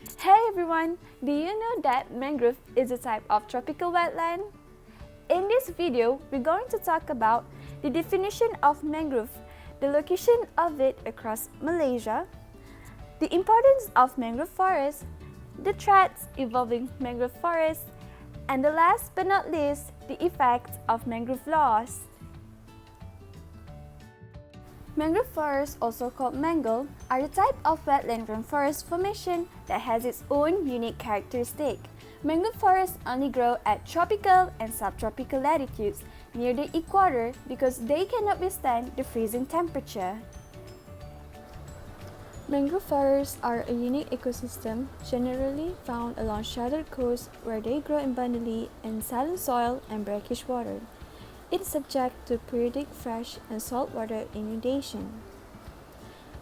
Hey everyone! Do you know that mangrove is a type of tropical wetland? In this video, we're going to talk about the definition of mangrove, the location of it across Malaysia, the importance of mangrove forests, the threats involving mangrove forests, and the last but not least, the effects of mangrove loss. Mangrove forests, also called mangrove, are the type of wetland rainforest formation that has its own unique characteristic. Mangrove forests only grow at tropical and subtropical latitudes near the equator because they cannot withstand the freezing temperature. Mangrove forests are a unique ecosystem generally found along sheltered coasts where they grow abundantly in silent soil and brackish water. It is subject to periodic fresh and saltwater inundation.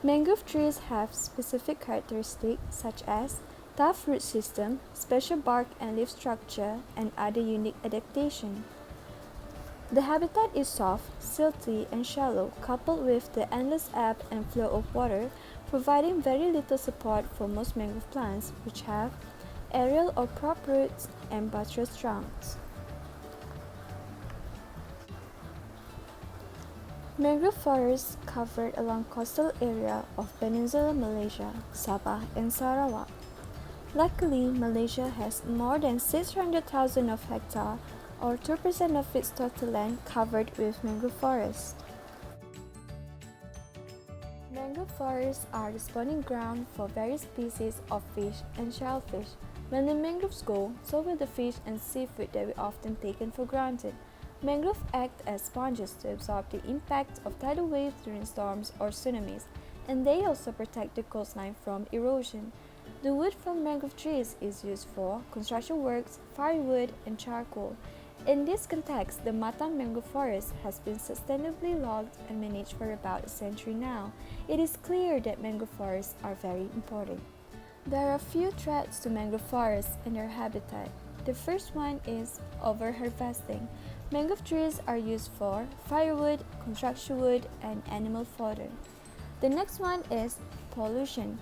Mangrove trees have specific characteristics such as tough root system, special bark and leaf structure, and other unique adaptation. The habitat is soft, silty, and shallow, coupled with the endless ebb and flow of water, providing very little support for most mangrove plants, which have aerial or prop roots and buttress trunks. Mangrove forests covered along coastal area of Peninsular Malaysia, Sabah and Sarawak. Luckily, Malaysia has more than 600,000 of hectare or 2% of its total land covered with mangrove forests. Mangrove forests are the spawning ground for various species of fish and shellfish. When the mangroves go, so will the fish and seafood that we often taken for granted. Mangroves act as sponges to absorb the impact of tidal waves during storms or tsunamis, and they also protect the coastline from erosion. The wood from mangrove trees is used for construction works, firewood, and charcoal. In this context, the Matang mangrove forest has been sustainably logged and managed for about a century now. It is clear that mangrove forests are very important. There are a few threats to mangrove forests and their habitat. The first one is over-harvesting. Mangrove trees are used for firewood, construction wood, and animal fodder. The next one is pollution.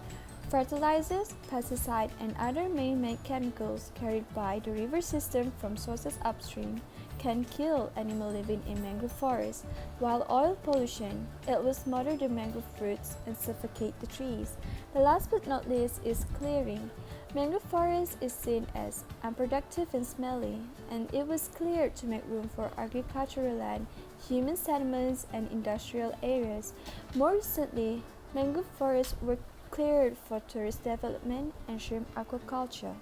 Fertilizers, pesticides, and other man-made chemicals carried by the river system from sources upstream can kill animals living in mangrove forests, while oil pollution, it will smother the mangrove roots and suffocate the trees. The last but not least is clearing. Mangrove forest is seen as unproductive and smelly, and it was cleared to make room for agricultural land, human settlements, and industrial areas. More recently, mangrove forests were cleared for tourist development and shrimp aquaculture.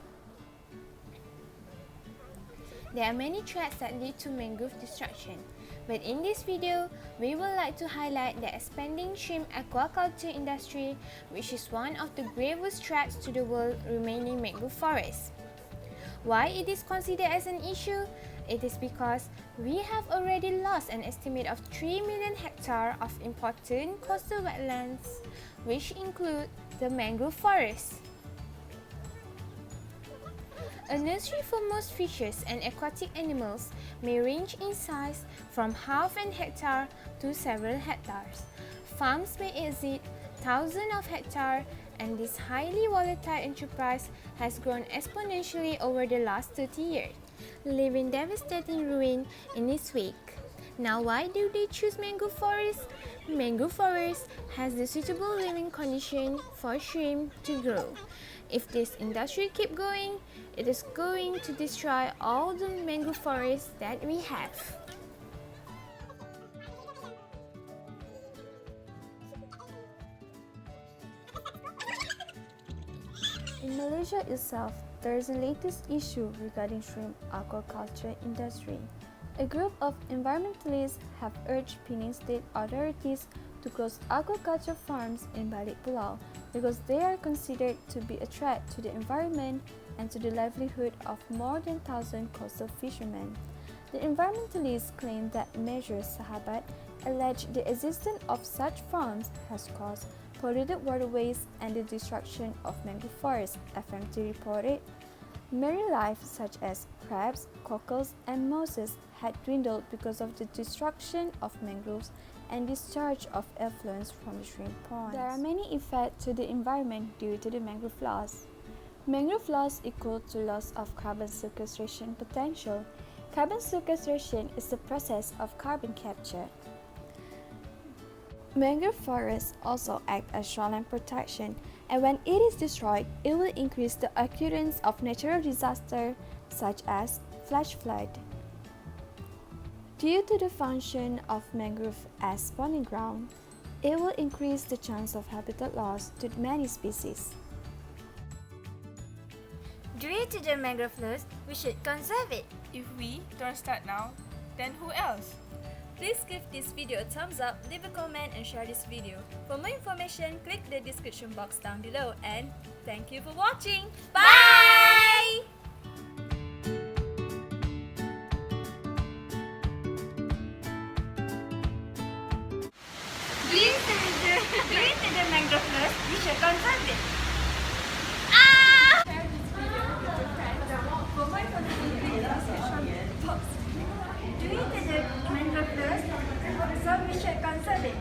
There are many threats that lead to mangrove destruction, but in this video, we would like to highlight the expanding shrimp aquaculture industry, which is one of the gravest threats to the world remaining mangrove forests. Why it is considered as an issue? It is because we have already lost an estimate of 3 million hectares of important coastal wetlands, which include the mangrove forests. A nursery for most fishes and aquatic animals may range in size from half an hectare to several hectares. Farms may exceed thousands of hectares, and this highly volatile enterprise has grown exponentially over the last 30 years, leaving devastating ruin in its wake. Now, why do they choose mangrove forests? Mangrove forest has the suitable living condition for shrimp to grow. If this industry keeps going, it is going to destroy all the mangrove forests that we have. In Malaysia itself, there is a latest issue regarding shrimp aquaculture industry. A group of environmentalists have urged Penang state authorities to close aquaculture farms in Balik Pulau because they are considered to be a threat to the environment and to the livelihood of more than 1,000 coastal fishermen. The environmentalists claim that Measure Sahabat alleged the existence of such farms has caused polluted waterways and the destruction of mangrove forests, FMT reported. Marine life such as crabs, cockles, and mosses had dwindled because of the destruction of mangroves and discharge of effluents from the shrimp ponds. There are many effects to the environment due to the mangrove loss. Mangrove loss equal to loss of carbon sequestration potential. Carbon sequestration is the process of carbon capture. Mangrove forests also act as shoreline protection, and when it is destroyed, it will increase the occurrence of natural disasters such as flash flood. Due to the function of mangrove as spawning ground, it will increase the chance of habitat loss to many species. Due to the mangrove loss, we should conserve it. If we don't start now, then who else? Please give this video a thumbs up, leave a comment and share this video. For more information, click the description box down below and thank you for watching. Bye! Due to the mangrove loss, we should conserve it. Due to the mangrove loss, so we should conserve it.